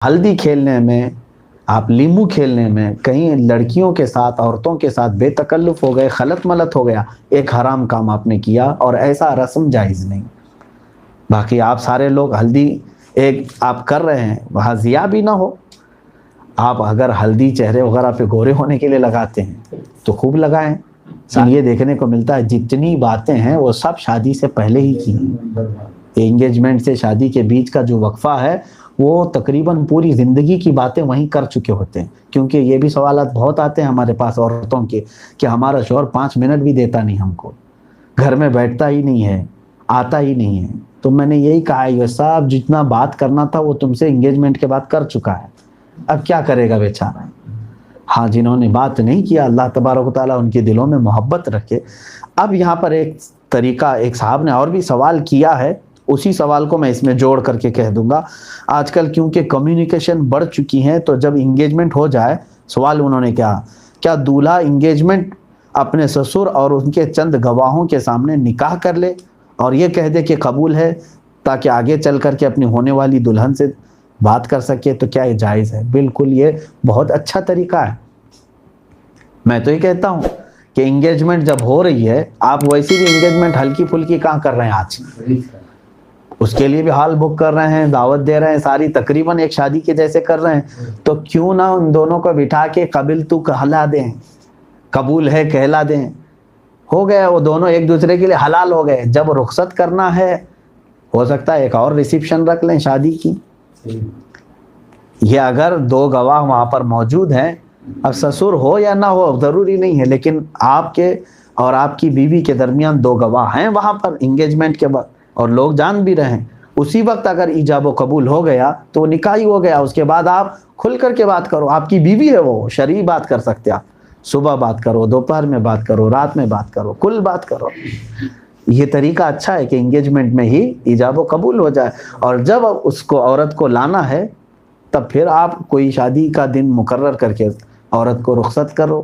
ہلدی کھیلنے میں، آپ لیمو کھیلنے میں، کہیں لڑکیوں کے ساتھ عورتوں کے ساتھ بے تکلف ہو گئے، خلط ملط ہو گیا، ایک حرام کام آپ نے کیا، اور ایسا رسم جائز نہیں۔ باقی آپ سارے لوگ ہلدی ایک آپ کر رہے ہیں، وہاں ضیاء بھی نہ ہو۔ آپ اگر ہلدی چہرے وغیرہ پہ گورے ہونے کے لیے لگاتے ہیں تو خوب لگائیں۔ یہ دیکھنے کو ملتا ہے جتنی باتیں ہیں وہ سب شادی سے پہلے ہی کی ہیں۔ انگیجمنٹ سے شادی کے بیچ کا جو وقفہ ہے وہ تقریباً پوری زندگی کی باتیں وہیں کر چکے ہوتے ہیں، کیونکہ یہ بھی سوالات بہت آتے ہیں ہمارے پاس عورتوں کے کہ ہمارا شوہر 5 منٹ بھی دیتا نہیں ہم کو، گھر میں بیٹھتا ہی نہیں ہے، آتا ہی نہیں ہے۔ تو میں نے یہی کہا یہ صاحب جتنا بات کرنا تھا وہ تم سے انگیجمنٹ کے بعد کر چکا ہے، اب کیا کرے گا بیچارہ۔ ہاں جنہوں نے بات نہیں کیا اللہ تبارک و تعالیٰ ان کے دلوں میں محبت رکھے۔ اب یہاں پر ایک طریقہ، ایک صاحب نے اور بھی سوال کیا ہے، اسی سوال کو میں اس میں جوڑ کر کے کہہ دوں گا۔ آج کل کیونکہ کمیونیکیشن بڑھ چکی ہیں تو جب انگیجمنٹ ہو جائے، سوال انہوں نے کیا دولہا انگیجمنٹ اپنے سسر اور ان کے چند گواہوں کے سامنے نکاح کر لے اور یہ کہہ دے کہ قبول ہے تاکہ آگے چل کر کے اپنی ہونے والی دلہن سے بات کر سکے، تو کیا یہ جائز ہے؟ بالکل یہ بہت اچھا طریقہ ہے۔ میں تو یہ کہتا ہوں کہ انگیجمنٹ جب ہو رہی ہے، آپ ویسی بھی انگیجمنٹ ہلکی پھلکی کہاں کر رہے ہیں آج، اس کے لیے بھی ہال بک کر رہے ہیں، دعوت دے رہے ہیں، ساری تقریباً ایک شادی کے جیسے کر رہے ہیں، تو کیوں نہ ان دونوں کو بٹھا کے قبل تو کہلا دیں، قبول ہے کہلا دیں، ہو گیا، وہ دونوں ایک دوسرے کے لیے حلال ہو گئے۔ جب رخصت کرنا ہے ہو سکتا ہے ایک اور ریسیپشن رکھ لیں شادی کی۔ یہ اگر 2 گواہ وہاں پر موجود ہیں، اب سسر ہو یا نہ ہو ضروری نہیں ہے، لیکن آپ کے اور آپ کی بیوی کے درمیان 2 گواہ ہیں وہاں پر انگیجمنٹ کے وقت، اور لوگ جان بھی رہے ہیں، اسی وقت اگر ایجاب و قبول ہو گیا تو وہ نکاح ہی ہو گیا۔ اس کے بعد آپ کھل کر کے بات کرو، آپ کی بیوی ہے، وہ شرعی بات کر سکتے، آپ صبح بات کرو، دوپہر میں بات کرو، رات میں بات کرو، کل بات کرو۔ یہ طریقہ اچھا ہے کہ انگیجمنٹ میں ہی ایجاب و قبول ہو جائے، اور جب اس کو عورت کو لانا ہے تب پھر آپ کوئی شادی کا دن مقرر کر کے عورت کو رخصت کرو۔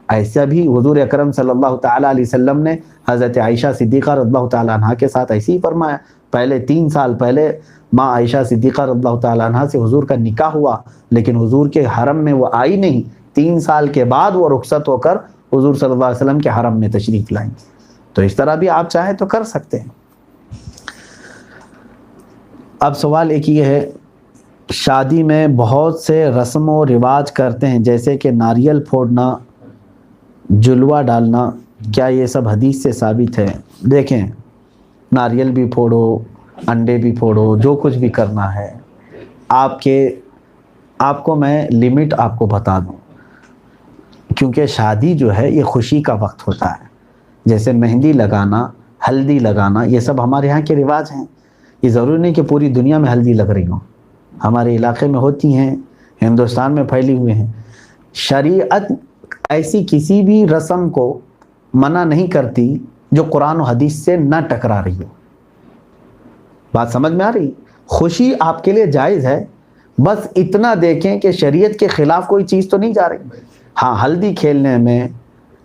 ایسا بھی حضور اکرم صلی اللہ تعالیٰ علیہ وسلم نے حضرت عائشہ صدیقہ رضی اللہ تعالیٰ عنہ کے ساتھ ایسے ہی فرمایا۔ پہلے 3 سال پہلے ماں عائشہ صدیقہ رضی اللہ تعالیٰ عنہ سے حضور کا نکاح ہوا، لیکن حضور کے حرم میں وہ آئی نہیں۔ 3 سال کے بعد وہ رخصت ہو کر حضور صلی اللہ علیہ وسلم کے حرم میں تشریف لائیں۔ تو اس طرح بھی آپ چاہیں تو کر سکتے ہیں۔ اب سوال ایک یہ ہے، شادی میں بہت سے رسم و رواج کرتے ہیں جیسے کہ ناریل پھوڑنا، جلوہ ڈالنا، کیا یہ سب حدیث سے ثابت ہے؟ دیکھیں، ناریل بھی پھوڑو، انڈے بھی پھوڑو، جو کچھ بھی کرنا ہے، آپ کو میں لمٹ آپ کو بتا دوں، کیونکہ شادی جو ہے یہ خوشی کا وقت ہوتا ہے۔ جیسے مہندی لگانا، ہلدی لگانا، یہ سب ہمارے یہاں کے رواج ہیں۔ یہ ضروری نہیں کہ پوری دنیا میں ہلدی لگ رہی ہوں، ہمارے علاقے میں ہوتی ہیں، ہندوستان میں پھیلی ہوئے ہیں۔ شریعت ایسی کسی بھی رسم کو منع نہیں کرتی جو قرآن و حدیث سے نہ ٹکرا رہی ہو۔ بات سمجھ میں آ رہی؟ خوشی آپ کے لیے جائز ہے، بس اتنا دیکھیں کہ شریعت کے خلاف کوئی چیز تو نہیں جا رہی۔ ہاں، ہلدی کھیلنے میں،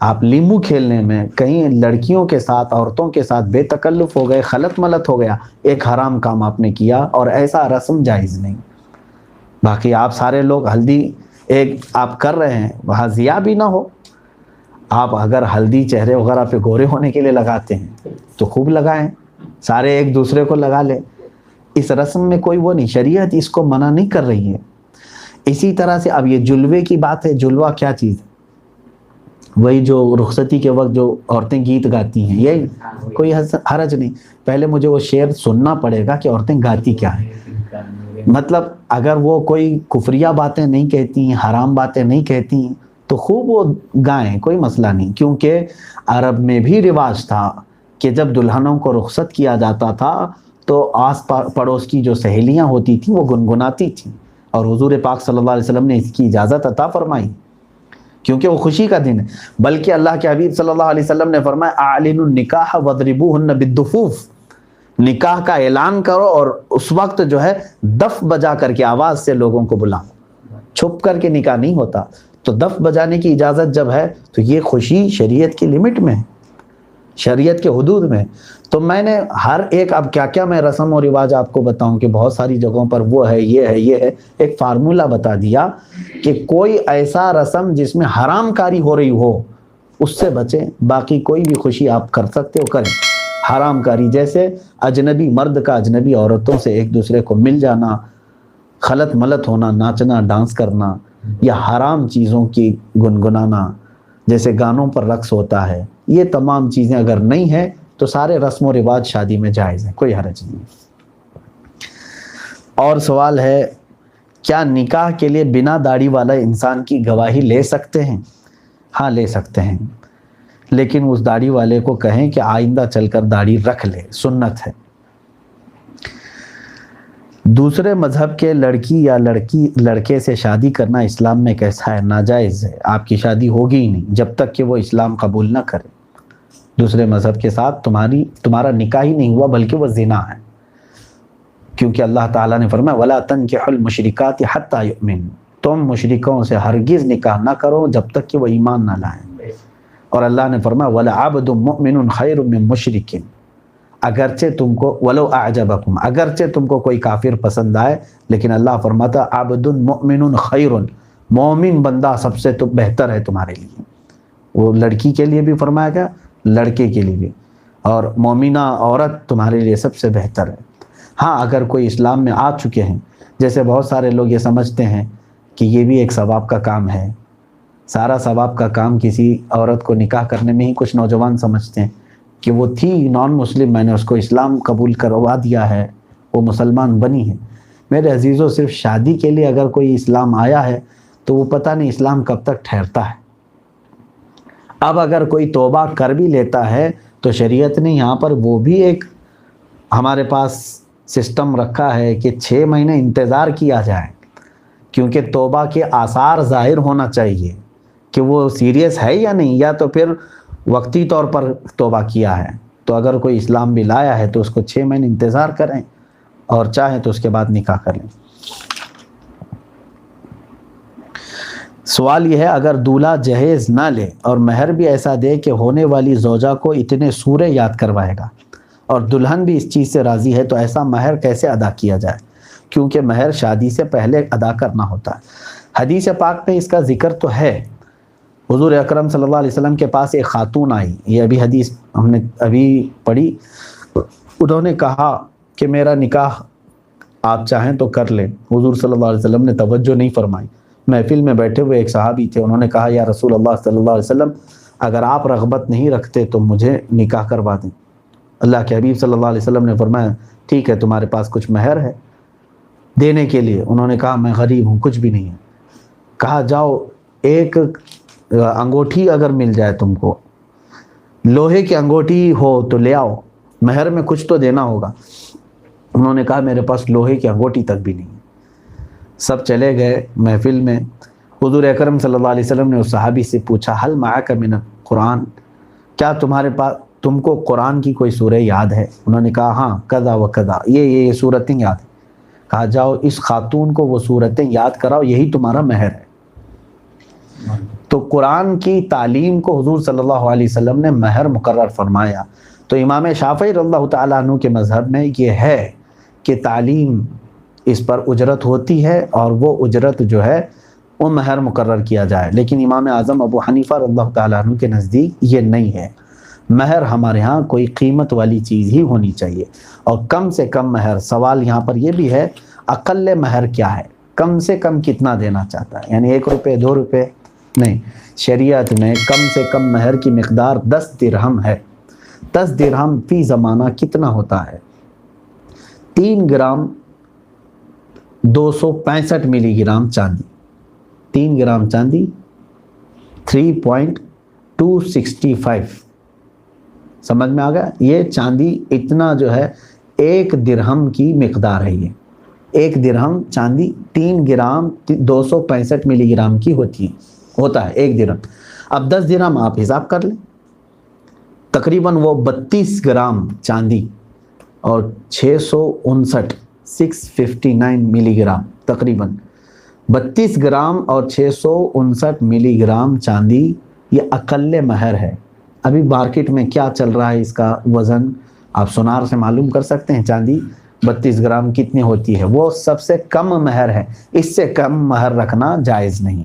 آپ لیمو کھیلنے میں، کہیں لڑکیوں کے ساتھ عورتوں کے ساتھ بے تکلف ہو گئے، خلط ملط ہو گیا، ایک حرام کام آپ نے کیا، اور ایسا رسم جائز نہیں۔ باقی آپ سارے لوگ ہلدی ایک آپ کر رہے ہیں، وہاں ضیاء بھی نہ ہو۔ آپ اگر ہلدی چہرے وغیرہ پہ گورے ہونے کے لیے لگاتے ہیں تو خوب لگائیں، سارے ایک دوسرے کو لگا لیں، اس رسم میں کوئی وہ نہیں، شریعت اس کو منع نہیں کر رہی ہے۔ اسی طرح سے اب یہ جلوے کی بات ہے، جلوہ کیا چیز ہے؟ وہی جو رخصتی کے وقت جو عورتیں گیت گاتی ہیں، یہ کوئی حرج نہیں۔ پہلے مجھے وہ شعر سننا پڑے گا کہ عورتیں گاتی کیا ہیں، مطلب اگر وہ کوئی کفریہ باتیں نہیں کہتی ہیں، حرام باتیں نہیں کہتی ہیں تو خوب وہ گائیں، کوئی مسئلہ نہیں۔ کیونکہ عرب میں بھی رواج تھا کہ جب دلہنوں کو رخصت کیا جاتا تھا تو آس پڑوس کی جو سہیلیاں ہوتی تھیں وہ گنگناتی تھیں، اور حضور پاک صلی اللہ علیہ وسلم نے اس کی اجازت عطا فرمائی، کیونکہ وہ خوشی کا دن ہے۔ بلکہ اللہ کے حبیب صلی اللہ علیہ وسلم نے فرمایا اعلنوا النکاح واضربوهن بالدفوف، نکاح کا اعلان کرو اور اس وقت جو ہے دف بجا کر کے آواز سے لوگوں کو بلاؤ، چھپ کر کے نکاح نہیں ہوتا۔ تو دف بجانے کی اجازت جب ہے تو یہ خوشی شریعت کی لمٹ میں ہے۔ شریعت کے حدود میں. تو میں نے ہر ایک، اب کیا کیا میں رسم و رواج آپ کو بتاؤں کہ بہت ساری جگہوں پر وہ ہے، یہ ہے، یہ ہے. ایک فارمولہ بتا دیا کہ کوئی ایسا رسم جس میں حرام کاری ہو رہی ہو اس سے بچیں، باقی کوئی بھی خوشی آپ کر سکتے ہو کریں. حرام کاری جیسے اجنبی مرد کا اجنبی عورتوں سے ایک دوسرے کو مل جانا، خلط ملط ہونا، ناچنا ڈانس کرنا، یا حرام چیزوں کی گنگنانا جیسے گانوں پر رقص ہوتا ہے، یہ تمام چیزیں اگر نہیں ہیں تو سارے رسم و رواج شادی میں جائز ہیں، کوئی حرج نہیں. اور سوال ہے کیا نکاح کے لیے بنا داڑھی والا انسان کی گواہی لے سکتے ہیں؟ ہاں لے سکتے ہیں، لیکن اس داڑھی والے کو کہیں کہ آئندہ چل کر داڑھی رکھ لے، سنت ہے. دوسرے مذہب کے لڑکی یا لڑکے سے شادی کرنا اسلام میں کیسا ہے؟ ناجائز ہے، آپ کی شادی ہوگی ہی نہیں جب تک کہ وہ اسلام قبول نہ کرے. دوسرے مذہب کے ساتھ تمہارا نکاح ہی نہیں ہوا بلکہ وہ زنا ہے، کیونکہ اللہ تعالیٰ نے فرمایا وَلَا تَنْكِحُوا الْمُشْرِكَاتِ حَتَّى يُؤْمِنْ، تم مشرکوں سے ہرگز نکاح نہ کرو جب تک کہ وہ ایمان نہ لائیں. اور اللہ نے فرمایا وَلَعَبْدٌ مُؤْمِنٌ خَيْرٌ مِّن مُشْرِكٍ، اگرچہ تم کو وَلَوْ أَعْجَبَكُمْ، اگرچہ تم کو کوئی کافر پسند آئے، لیکن اللہ فرماتا عَبْدٌ مُؤْمِنٌ خَيْرٌ، مومن بندہ سب سے تو بہتر ہے تمہارے لیے. وہ لڑکی کے لیے بھی فرمایا گیا، لڑکے کے لیے بھی، اور مومنہ عورت تمہارے لیے سب سے بہتر ہے. ہاں اگر کوئی اسلام میں آ چکے ہیں، جیسے بہت سارے لوگ یہ سمجھتے ہیں کہ یہ بھی ایک ثواب کا کام ہے، سارا ثواب کا کام کسی عورت کو نکاح کرنے میں ہی کچھ نوجوان سمجھتے ہیں کہ وہ تھی نان مسلم، میں نے اس کو اسلام قبول کروا دیا ہے، وہ مسلمان بنی ہے. میرے عزیزوں، صرف شادی کے لیے اگر کوئی اسلام آیا ہے تو وہ پتہ نہیں اسلام کب تک ٹھہرتا ہے. اب اگر کوئی توبہ کر بھی لیتا ہے تو شریعت نے یہاں پر وہ بھی ایک ہمارے پاس سسٹم رکھا ہے کہ 6 مہینے انتظار کیا جائے، کیونکہ توبہ کے آثار ظاہر ہونا چاہیے کہ وہ سیریس ہے یا نہیں، یا تو پھر وقتی طور پر توبہ کیا ہے. تو اگر کوئی اسلام بھی لایا ہے تو اس کو 6 مہینے انتظار کریں، اور چاہیں تو اس کے بعد نکاح کر لیں. سوال یہ ہے اگر دولہا جہیز نہ لے اور مہر بھی ایسا دے کہ ہونے والی زوجہ کو اتنے سورے یاد کروائے گا اور دلہن بھی اس چیز سے راضی ہے، تو ایسا مہر کیسے ادا کیا جائے؟ کیونکہ مہر شادی سے پہلے ادا کرنا ہوتا ہے. حدیث پاک میں اس کا ذکر تو ہے. حضور اکرم صلی اللہ علیہ وسلم کے پاس ایک خاتون آئی، یہ ابھی حدیث ہم نے ابھی پڑھی. انہوں نے کہا کہ میرا نکاح آپ چاہیں تو کر لیں. حضور صلی اللہ علیہ وسلم نے توجہ نہیں فرمائی. محفل میں بیٹھے ہوئے ایک صحابی تھے، انہوں نے کہا یا رسول اللہ صلی اللہ علیہ وسلم، اگر آپ رغبت نہیں رکھتے تو مجھے نکاح کروا دیں. اللہ کے حبیب صلی اللہ علیہ وسلم نے فرمایا ٹھیک ہے، تمہارے پاس کچھ مہر ہے دینے کے لیے؟ انہوں نے کہا میں غریب ہوں، کچھ بھی نہیں ہے. کہا جاؤ ایک انگوٹھی اگر مل جائے تم کو، لوہے کی انگوٹھی ہو تو لے آؤ، مہر میں کچھ تو دینا ہوگا. انہوں نے کہا میرے پاس لوہے کی انگوٹھی تک بھی نہیں. سب چلے گئے محفل میں. حضور اکرم صلی اللہ علیہ وسلم نے اس صحابی سے پوچھا حل معک من القرآن، کیا تمہارے پاس تم کو قرآن کی کوئی سورہ یاد ہے؟ انہوں نے کہا ہاں کذا و کذا، یہ سورتیں یاد ہیں. کہا جاؤ اس خاتون کو وہ سورتیں یاد کراؤ، یہی تمہارا مہر ہے. تو قرآن کی تعلیم کو حضور صلی اللہ علیہ وسلم نے مہر مقرر فرمایا. تو امام شافعی رضی اللہ تعالیٰ عنہ کے مذہب میں یہ ہے کہ تعلیم اس پر اجرت ہوتی ہے، اور وہ اجرت جو ہے وہ مہر مقرر کیا جائے. لیکن امام اعظم ابو حنیفہ رضی اللہ تعالیٰ عنہ کے نزدیک یہ نہیں ہے. مہر ہمارے ہاں کوئی قیمت والی چیز ہی ہونی چاہیے، اور کم سے کم مہر. سوال یہاں پر یہ بھی ہے اقل مہر کیا ہے، کم سے کم کتنا دینا چاہتا ہے، یعنی 1 روپے 2 روپے نہیں. شریعت میں کم سے کم مہر کی مقدار 10 درہم ہے. 10 درہم فی زمانہ کتنا ہوتا ہے؟ 3 گرام 265 ملی گرام چاندی. 3 گرام چاندی 3.265. سمجھ میں آ گیا؟ یہ چاندی اتنا جو ہے 1 درہم کی مقدار ہے. یہ 1 درہم چاندی 3 گرام 265 ملی گرام کی ہوتا ہے 1 درہم. اب 10 درہم آپ حساب کر لیں، تقریباً وہ 32 گرام چاندی اور 659 ملی گرام، تقریباً 32 گرام اور 659 ملی گرام چاندی، یہ اقل مہر ہے. ابھی مارکیٹ میں کیا چل رہا ہے اس کا وزن آپ سونار سے معلوم کر سکتے ہیں. چاندی 32 گرام کتنی ہوتی ہے, وہ سب سے کم مہر ہے, اس سے کم مہر رکھنا جائز نہیں.